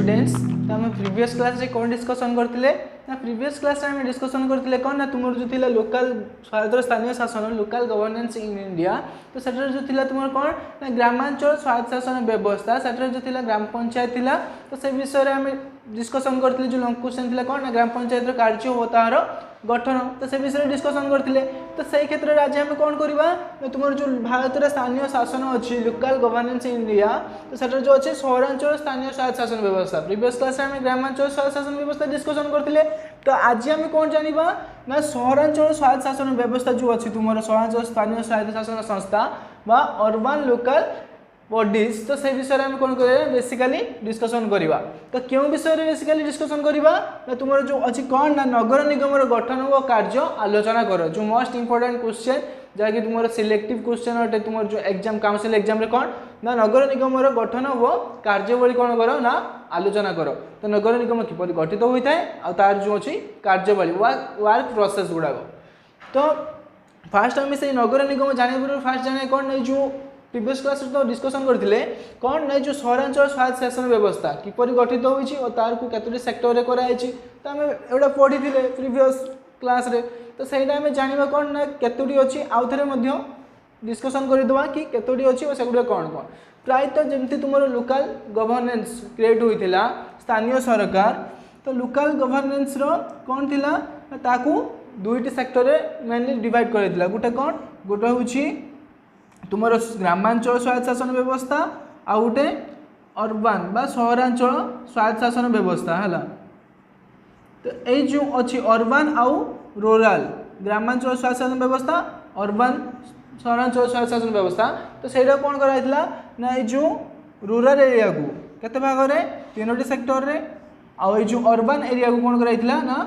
Students तो आम previous class रे कौन डिस्कसन करते ना प्रीवियस क्लास रे डिस्कसन करते कौन ना तुम जो थिला लोकल स्वायत्त स्थानीय शासन लोकल गवर्नेंस इन इंडिया तो सेटर जो थिला तुम कौन ना ग्रामांचल स्वायत्त शासन व्यवस्था सेटर जो थिला ग्राम पंचायत थिला तो से विषय रे हम डिस्कसन करते जो लॉन्ग क्वेश्चन थिला कौन ना ग्राम पंचायत कार्य हो तार गठन तो से विषय डिस्कसन करते तो सही क्षेत्र में आज आम कौन करवा तुम जो भारत में स्थानीय शासन अच्छी लोकल गवर्नेंस इन इंडिया तो सेटर जो अच्छे सहरांचल स्थानीय स्वायत्त शासन व्यवस्था प्रीवियस क्लास में ग्रामांचल स्वायत्त शासन व्यवस्था डिस्कसन करते तो आज आम कौन जाना ना सहरांचल स्वायत्त शासन व्यवस्था जो अच्छी तुम सहरांचल स्थानीय स्वायत्त शासन संस्था व अर्बन लोकल बॉडीज तो से विषय में कौन कर बेसिकली डिस्कसन करवा तो क्यों विषय में बेसिकली डिस्कसन करवा ना तुम जो अच्छी कौन ना नगर निगम गठन व कार्य आलोचना कर जो मोस्ट इंपोर्टेंट क्वेश्चन जहाँकि तुम सिलेक्टिव क्वेश्चन अटे तुम जो एग्जाम काउंसिल एग्जाम रे कौन ना नगर निगम गठन व कार्यावली कौन कर ना आलोचना कर तो नगर निगम किपर गठित होता है तार जो अच्छी कार्यावली वर्क प्रोसेस गुड़ाक तो फास्ट आम से नगर निगम जाने फास्ट जाने कौन ना जो प्रीवियस क्लास तो डिस्कसन करते कौन ना जो सहरांचल स्वायत्त शासन व्यवस्था किपर गठित होती और तार को कतोटी सेक्टर रे कराई तो आम एटा पढ़ी प्रीवियस क्लास रे तो सहीटा आम जाना कौन ना कतोटी अच्छी आउ थे डिस्कसन करदे कि कतोटी अच्छी और सेगुड़ा कौन कौन प्रायतः जमती तुम लोकल गवर्नेंस क्रिएट होता स्थानीय सरकार तो लोकल गवर्नेंस कौन थिला ताकू दुईटी सेक्टर मेनली डिवाइड कर गोटे कौन गोटे हूँ तुम ग्रामांचल स्वायत्त शासन व्यवस्था आ गोटे अर्बान बा सहरांचल स्वायत्त शासन व्यवस्था है तो ये जो अच्छी अर्बान आउ रूराल ग्रामांचल स्वायत्त शासन व्यवस्था अर्बान सहरांचल स्वायत्त शासन व्यवस्था तो सहीटा कौन कराइला ना ये जो रूराल एरिया को केते भाग रे तीनोटी सेक्टर रे आ जो अर्बान एरिया को कौन कराइला ना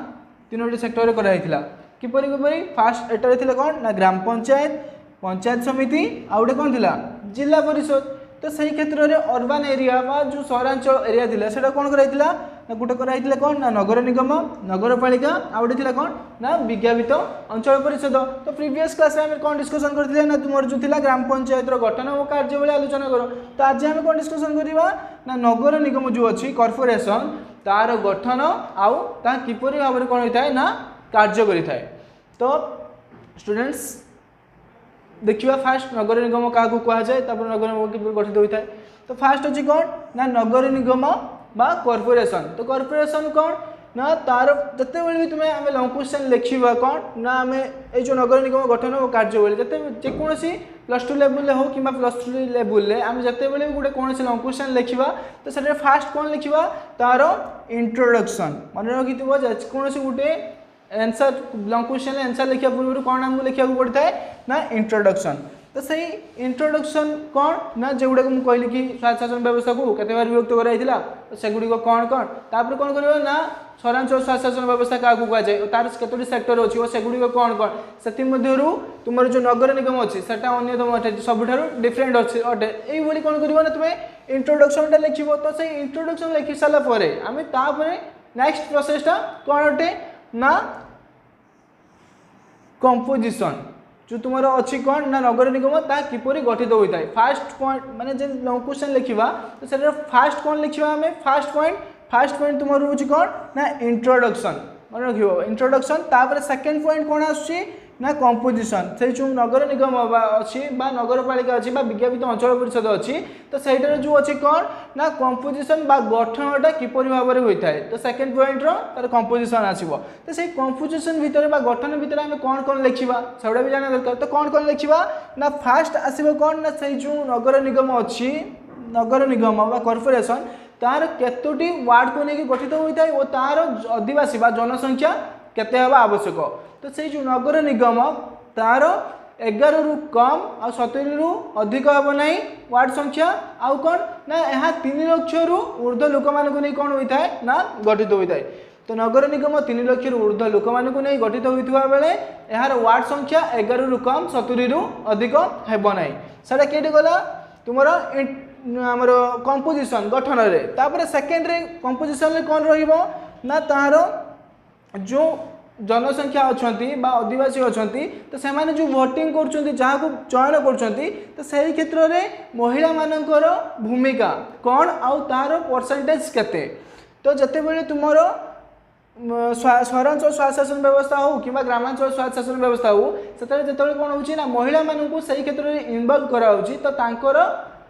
तीनोटी सेक्टर रे कराइला किपरि किपरि फास्ट एटारे थिला कौन ना ग्राम पंचायत पंचायत समिति आउ गोटे कौन थिला जिला परिषद तो सही क्षेत्र में अर्बान एरिया बा जो सहरांचल एरिया थिला सेटा कौन कराइला ना गोटे कराइला कौन ना नगर निगम नगरपालिका आउ गोटे थिला कौन ना विज्ञापित अंचल परिषद तो प्रीवियस क्लास में कौन डिस्कसन करथिले ना तुम जो थिला ग्राम पंचायत गठन और कार्यावली आलोचना करो तो आज आम कौन डिस्कसन करवा ना नगर निगम जो अच्छी कॉर्पोरेशन तार गठन आउ ता किपरि भाव कौन होता है ना कार्य करिथाय तो स्टूडेंट्स देखिए फास्ट नगर निगम क्या कह जाए नगर निगम किपर गठित होता है तो फास्ट अच्छी कौन ना नगर निगम बा कॉर्पोरेशन तो कॉर्पोरेशन कौन ना तार जिते भी तुम्हें आम लॉन्ग क्वेश्चन लिखा कौन ना आम ये जो नगर निगम गठन और कार्यावली जेकोसी +2 लेवल हो कि +3 लेवल आम जिते भी गोटे कौन लॉन्ग क्वेश्चन लिखा तो से फास्ट कौन लिखा तार इंट्रोडक्शन मन रखी कौन गोटे आंसर लॉन्ग क्वेश्चन आंसर लिखा पूर्व कौन आमको लिखा पड़ता है ना इंट्रोडक्शन तो सही इंट्रोडक्शन कौन ना जो गुड़ाक मुझे कहली कि स्वायत्त शासन व्यवस्था को केते बार विभक्त कराइला तो सेगुड़िक कौन कौन तापर कौन करबा ना सहरांचल स्वायत्त शासन व्यवस्था क्या कह जाए तार कतोटी सेक्टर अच्छी और सेगुड़िक कौन कौन से तुम जो नगर निगम अच्छी से अन्यतम अटे सबुठ डिफरेन्ट अच्छे अटे ये कौन कर ना तुम्हें इंट्रोडक्शन लिख तो से इंट्रोडक्शन लिखि सारापर आम तापर नेक्स्ट प्रोसेसटा कौन अटे ना कंपोजिशन जो तुम अच्छी कौन ना नगर निगम ता किपरि गठित होता है फास्ट पॉइंट माने जे लॉन्ग क्वेश्चन लिखा तो से फास्ट कौन लिखा आम फास्ट पॉइंट तुम रोच कौन ना इंट्रोडक्शन मन रख इंट्रोडक्शन तापर सेकेंड पॉइंट कौन आसुची ना कंपोजिशन से जो नगर निगम अच्छी नगरपालिका अच्छी विज्ञापित अंचल परिषद अच्छी तो सहीटार जो अच्छी कौन ना कंपोजिशन गठनटा किपरि भाव में होता है तो सेकेंड पॉइंट तार कंपोजिशन आसो तो से कंपोजिशन भितर गठन भितर आम कौन कौन लिखा सेगुड़ा भी जाना दरकार तो कौन कौन लिखा ना फास्ट आसो कौन ना से जो नगर निगम अच्छी नगर निगम कॉर्पोरेशन तार केतोटी वार्ड को लेकिन गठित होता है और तार आदिवासी जनसंख्या केते हवा आवश्यक तो से जो नगर निगम तार 11 रु कम आ 70 रु अधिक हम ना वार्ड संख्या आउ कौन ना यहाँ 3 लाख रु ऊर्ध्व लोक नहीं कौन होता है ना गठित होता है तो नगर निगम 3 लाख रु ऊर्ध्व लोक नहीं गठित होता बेले यार वार्ड संख्या 11 रु कम 70 रु अधिक हेब ना से कहीं गला तुम आमर कंपोजिशन गठन रे सेकेंड रे कंपोजिशन रे कौन रहिबो ना तार जो जनसंख्या अच्छा आदिवासी अच्छा तो से जो भोटिंग कर चयन कर सही क्षेत्र में महिला मानकर भूमिका कौन आउ तार परसेंटेज केते तो जिते बड़े तुम सहरांचल स्वशासन व्यवस्था हो कि ग्रामांचल स्वशासन व्यवस्था हो से कौन हो महिला मानू सही क्षेत्र में इनवल्व कराऊँगी तो तांकर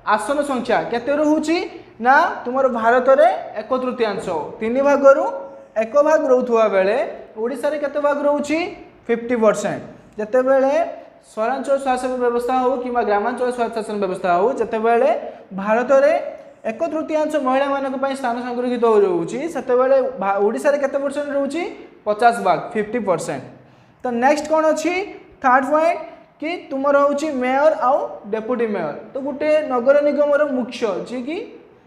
आसन संख्या केते रोचे ना तुम भारत में 1/3 3 भागरू 1 भाग रोथुआ बेले ओडिशा रे केते भाग रोची 50% जते बेले सहरांचल स्वशासन व्यवस्था हो कि ग्रामांचल स्वशासन व्यवस्था हो जते बेले भारत रे 1/3 महिला मानक पई स्थान संरक्षित हो रोची सेते बेले ओडिशा रे केते परसेंट रोची 50 भाग 50%। तो नेक्स्ट कोन अछि थर्ड पॉइंट कि तुमर होची मेयर आउ डेप्यूटी मेयर तो गुटे नगर निगम रो मुख्य जी की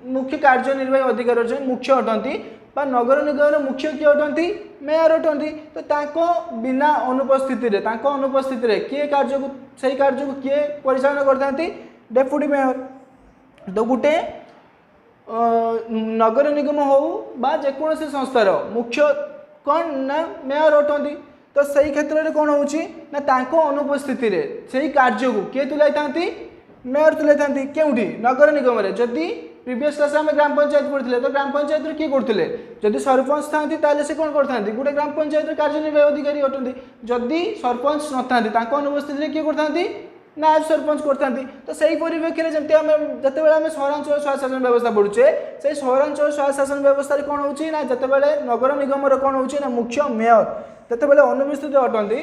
मुख्य कार्यनिर्वाही अधिकारी अछि मुख्य अटंती बा नगर निगम मुख्य किए अटंती मेयर अटंती तो ताको बिना अनुपस्थिति रे ताको अनुपस्थिति रे किए कार्य को सही कार्य को किए परिचालन करथांती डेप्यूटी मेयर तो गुटे नगर निगम हो बा जेकोसी संस्थार मुख्य कौन ना मेयर अटंती तो सही क्षेत्र में कौन होची ना ताको अनुपस्थिति रे सही कार्य को किए तुलाई थांती मेयर तुलाई थांती केउठी नगर निगम रे जदी प्रीवियस क्लास में ग्राम पंचायत पढ़ते तो ग्राम पंचायत किए करते जदि सरपंच था से कौन करते गोटे ग्राम पंचायत कार्यनिर्वाही अधिकारी अटंती जदि सरपंच न था अनुपस्थित किए करते नायब सरपंच करते तो सही परिप्रेक्षी में जमी जिते बड़े सहरांचल स्वशासन व्यवस्था पढ़ुचे से सहरांचल स्वशासन व्यवस्था कौन होची ना जिते बड़े नगर निगम कौन होची ना मुख्य मेयर जिते बड़े अनुपस्थित अटंती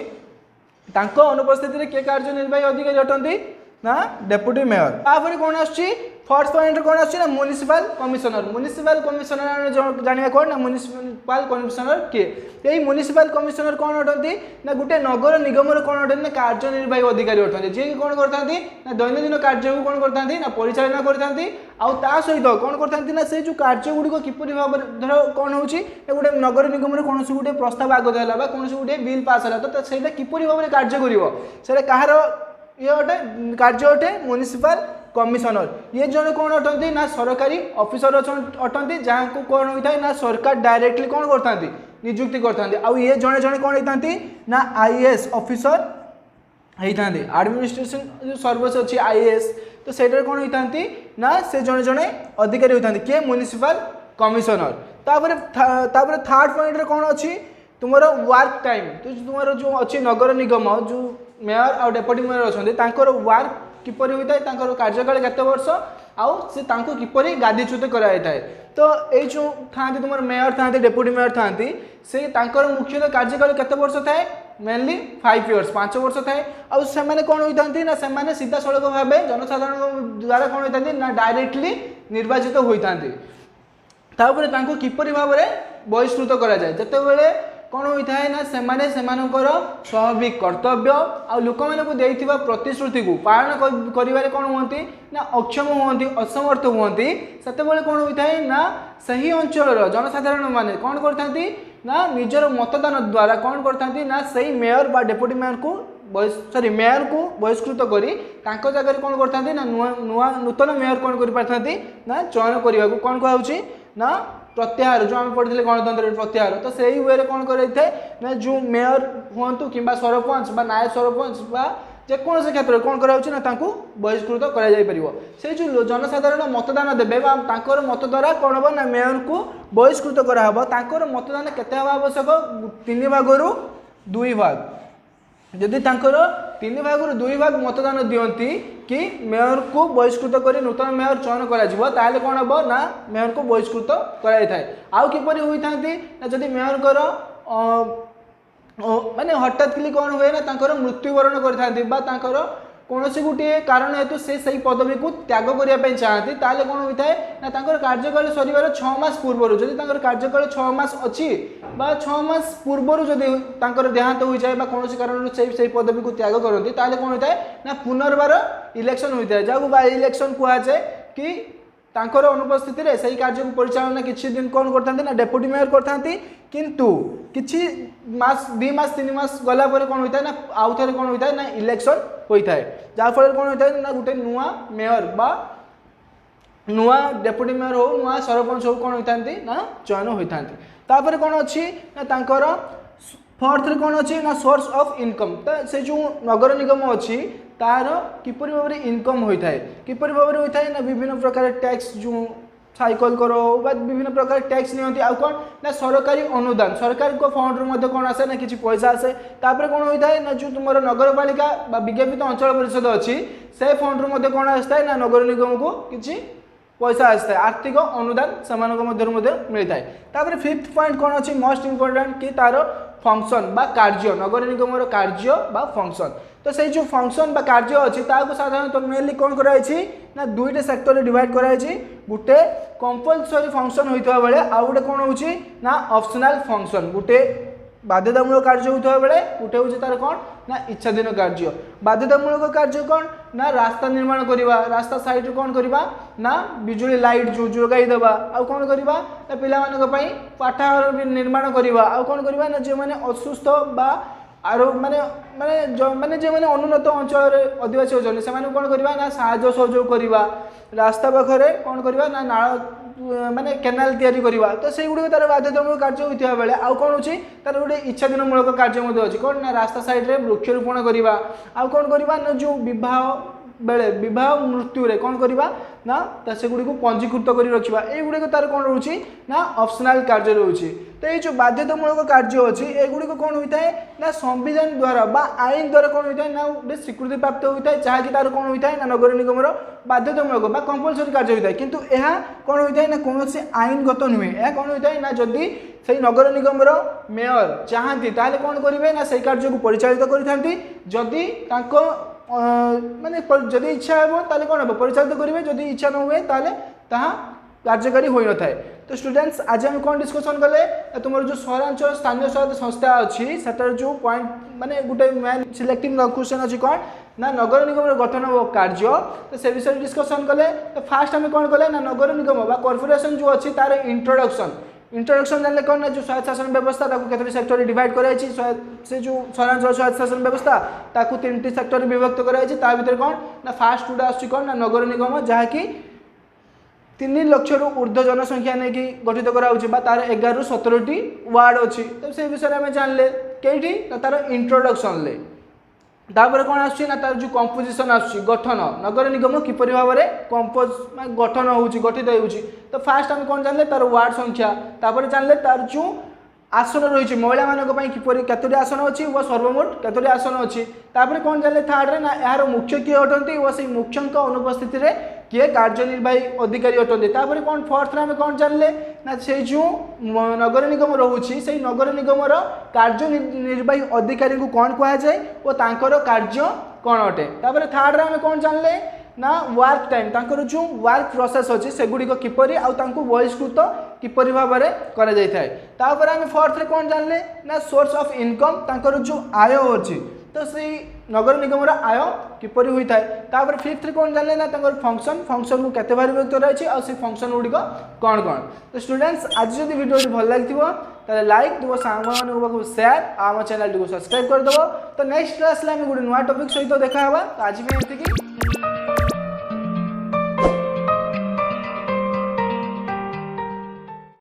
तांको अनुपस्थिति किए कार्यनिर्वाही अधिकारी अटंती ना डेप्यूटी मेयर तापर कौन आछी फोर्थ पॉइंट कौन आछी ना म्युनिसिपल कमिशनर जानिबा कौन ना म्युनिसिपल कमिशनर किए यही म्युनिसिपल कमिशनर कौन अटंती ना गुटे नगर निगम कौन अटंती ना कार्यनिर्वाही अधिकारी अटंती जे कौन करथांती ना दैनंदिन कार्य को कौन करथांती ना परिचालन करथांती आउ ता सहित कौन करथांती ना से जो कार्य गुडी को किपरि भाव धर कौन होची गुटे नगर निगम रे कोनोसी गुटे प्रस्ताव आगत होला बा कोनोसी गुटे बिल पास होला तो सेटा किपरि भाव कार्य करिवो सेटा काहार ये अटे कार्य अटे म्युनिसिपल कमिशनर ये जने कौन अटंती ना सरकारी ऑफिसर अटंती जहाँ को कौन होता है ना सरकार डायरेक्टली कौन करथांती नियुक्ति करथांती आउ ये जने जने कौन होतांती ना आईएएस ऑफिसर होतांती एडमिनिस्ट्रेशन जो सर्विस अच्छी आईएएस तो सेटर कौन होतांती ना से जने जने अधिकारी होतांती के म्युनिसिपल कमिशनर तापर थर्ड पॉइंट रे कौन अछि तुमरो वर्क टाइम तो तुमरो जो अच्छी नगर निगम जो मेयर और डेप्यूटी मेयर अच्छा तांकर वर्क किपरि होता है तांकर कार्यकाल केते वर्ष आउ से तांको किपरि गादीच्युत कराई थाए तो ए जो थांती तुमर मेयर थांती डेप्यूटी मेयर थांती से तांकर मुख्य कार्यकाल केते वर्ष थाए मेनली 5 इयर्स 5 वर्ष थाए आउ से माने कोन होइतांती ना से माने सीधा सड़क भाबे जनसाधारण द्वारा कोन होइतांती ना डायरेक्टली निर्वाचित होइतांती तापर तांको किपरि भाबरे बहिष्कृत करा जाय जते बेले कौन होता है ना सेमानकर स्वाभाविक कर्तव्य आ लोक मानक देइथिबा प्रतिश्रुति को पालन करिवारे कौन होती ना अक्षम होती असमर्थ होती सेते बेले कौन होता है ना सही अंचल जनसाधारण माने कौन करथांती ना निजर मतदान द्वारा कौन करथांती ना सही मेयर बा डेप्यूटी मेयर को मेयर को बहिष्कृत करी तांको जगह कौन करथांती ना नूतन मेयर कौन करि पारथांती ना चयन करिवा को कौन कहउची ना प्रत्याहार जो आम पढ़ी गणतंत्र प्रत्याहार तो सही वे कौन करे ना जो मेयर हूँ कि सरपंच नायब सरपंच जेकोसी क्षेत्र में कौन कराऊँ ना बहिष्कृत कर जो जनसाधारण मतदान देवे मत द्वारा कौन हम ना मेयर को बहिष्कृत कराब तांकर मतदान केते हवा आवश्यक 3 भागरू 2 भाग जदि तांकर 3 भागरू 2 भाग मतदान दियंती कि मेयर को बहिष्कृत कर नूतन मेयर चयन करा कौन हम ना मेयर को बहिष्कृत कराई थाए आउ किपरि होइथांती ना जदि मेयर कर माने हठात किली कौन हुए ना तांकर मृत्युवरण करथांती बा तांकर कौनसी गोटे कारण हेतु से सही पदवी को त्याग करने चाहती ताले कौन होता है ना तांकर कार्यकाल सरीबार 6 मास पूर्व जदि तांकर कार्यकाल 6 मास अच्छी बा 6 मास पूर्व जदि तांकर देहांत हो जाए बा कौनसी कारण से पदवी को त्याग करती ताले कौन होता है ना पुनर्बार इलेक्शन होता है जहाँ बाय इलेक्शन कहुए कि तांकर अनुपस्थिति रे सही कार्य को परिचालन किछि दिन कौन करथांती ना डेप्यूटी मेयर करथांती किंतु किछि मास 2 मास 3 मास गला पर कौन होता है ना आउ थे कौन होता है ना इलेक्शन होता है जहाँ फल कौन होता है ना गोटे नुआ मेयर बा नुआ डेप्यूटी मेयर हो नुआ सरपंच हो कौन होता ना चयन होता तापर कौन अच्छी ना तांकर फोर्थ रे कौन अच्छी ना सोर्स ऑफ इनकम तो से जो नगर निगम अच्छी तार किपर भाव में इनकम होता है किपर भाव में होता है ना विभिन्न प्रकार टैक्स जो साइकल करो बा विभिन्न प्रकार टैक्स नियंती आ कौन ना सरकारी अनुदान सरकार को फंड रू कौन आसे ना किसी पैसा आसे तापर कौन होता है ना जो तुम नगरपालिका विज्ञापित अंचल परिषद अच्छी से फंड रू कौन आसता है ना नगर निगम को किसी पैसा आसता है आर्थिक अनुदान से मिलता है तापर फिफ्थ पॉइंट कौन अच्छी मोस्ट इंपोर्टेंट कि तार फंक्शन बा कार्य नगर निगम कार्य बा फंक्शन तो से जो फंक्शन बा कार्य अच्छी ताको साधारणतः मेनली कौन कराई ना दुईटा सेक्टर रे डिवाइड कराई गुटे कंपलसरी फंक्शन होता बेले आउ गोटे कौन होची ना ऑप्शनल फंक्शन गुटे बाध्यतामूलक कार्य होता बेले गोटे हूँ तार कौन ना इच्छाधीन कार्य बाध्यतामूलक कार्य कौन ना रास्ता निर्माण करवा रास्ता साइड कौन करवा ना बिजुली लाइट जो जोगाई देवा आउ कौन करवा ना पिला पाठागार भी निर्माण करवा आउ कौन करवा ना जो मैंने असुस्थ बा आरो माने माने जो मैंने अनुन्नत अंचल आदिवासी होचन से कौन करवा ना साहाय्य सहयोग करवा रास्ता पाखे कौन करवा ना नाल माने केनाल तैयारी करवा तो से गुड़ तार बाध्यतामूलक कार्य होता बेले आउ कौन अच्छी तार गोटे इच्छाधीनमूलक कार्य अच्छी कौन ना रास्ता साइड रे वृक्षरोपण करवा आउ कौन करवा ना जो विवाह बेले विवाह मृत्यु रे कौन करवा ना से गुड़ी को पंजीकृत कर रखा ये तार कौन रोचे ना ऑप्शनल कार्य रोचे तो ये जो बाध्यतामूलक कार्य अच्छी एगुड़ी कौन होता है ना संविधान द्वारा बा आईन द्वारा कौन होता है ना गोटे स्वीकृति प्राप्त होता है जहाँकि तार कौन होता है ना नगर निगम बाध्यतामूलक बा कंपलसरी कार्य होता है किंतु यह कौन होता है ना कौन से आईनगत नुहे यह कौन होता है ना जदि से नगर निगम मेयर चाहती ताले कौन करेंगे ना से कार्य को परिचालित करते जदि माने जदि इच्छा हे ताले कौन हम परिचालित करेंगे जदि इच्छा न हुए ताले ताहा कार्यकारी हो न थाए तो स्टूडेंट्स आज हम कौन डिस्कसन कले तुम जो सहरांचल स्थानीय स्वायत्त संस्था अच्छी से जो पॉइंट माने गोटे मेन सिलेक्टिव क्वेश्चन अच्छी कौन ना नगर निगम गठन और कार्य तो से विषय डिस्कसन कले तो फास्ट आम कौन कले ना नगर निगम कॉर्पोरेशन जो अच्छी तार इंट्रोडक्शन जानले कौन ना जो स्वायत्त शासन व्यवस्था केतोटी सेक्टर डिवाइड कराई से जो सहरांचल स्वायत्त शासन व्यवस्था ताकू 3टी सेक्टर विभक्त कराई ता भीतर कौन ना फास्ट गुड़ा आसुची कौन ना नगर निगम जहाँकि 3 लाख रु ऊर्ध्व जनसंख्या नहीं गठित करा तार 11 रु 17टी वार्ड अच्छी तो से विषय में जानले कईटी तार इंट्रोडक्शन ले तापर कौन आसुची ना तार जो कंपोजिशन आसुची गठन नगर निगम किपरि भाव में कंपोज गठन होउची गठित होउची तो फास्ट हम कौन जानले तार वार्ड संख्या तापर जानले तार जो आसन रही महिला मानी किपरि केतोटी आसन अच्छी व सर्वमोट केतोटी आसन अच्छी तापर कौन जानले थर्ड रे ना यार मुख्य किए अटंती व से मुख्य अनुपस्थिति रे किए कार्यनिर्वाही अधिकारी अटंती तापर कौन फोर्थ रे कौन जानले ना से जो नगर निगम रोची से नगर निगम कार्यनिर्वाही अधिकारी को कौन कहा जाए और तांकर कार्य कौन अटे तापर थर्ड रे कौन जानले ना वर्क टाइम तांकर जो वर्क प्रोसेस अच्छी सेगुड़िक किपरि आउ तांको बहिष्कृत किपरि भाव में करा जाय थाए तापर हम फोर्थ रे कौन जानले ना सोर्स ऑफ इनकम तांकर जो आय अच्छी तो से नगर निगम आय किपरि होई थाए तापर फिफ्थ रे कौन जानले ना तांकर फंक्शन को केते बार व्यक्त रही और से फंक्शन गुड़िक कौन कौन तो स्टूडेंट्स आज जब वीडियो भल लगी ताले लाइक देव सांग शेयर आम चैनल को सब्सक्राइब करदेव तो नेक्स्ट क्लास गोटे नुआ टॉपिक सहित देखा तो आज भी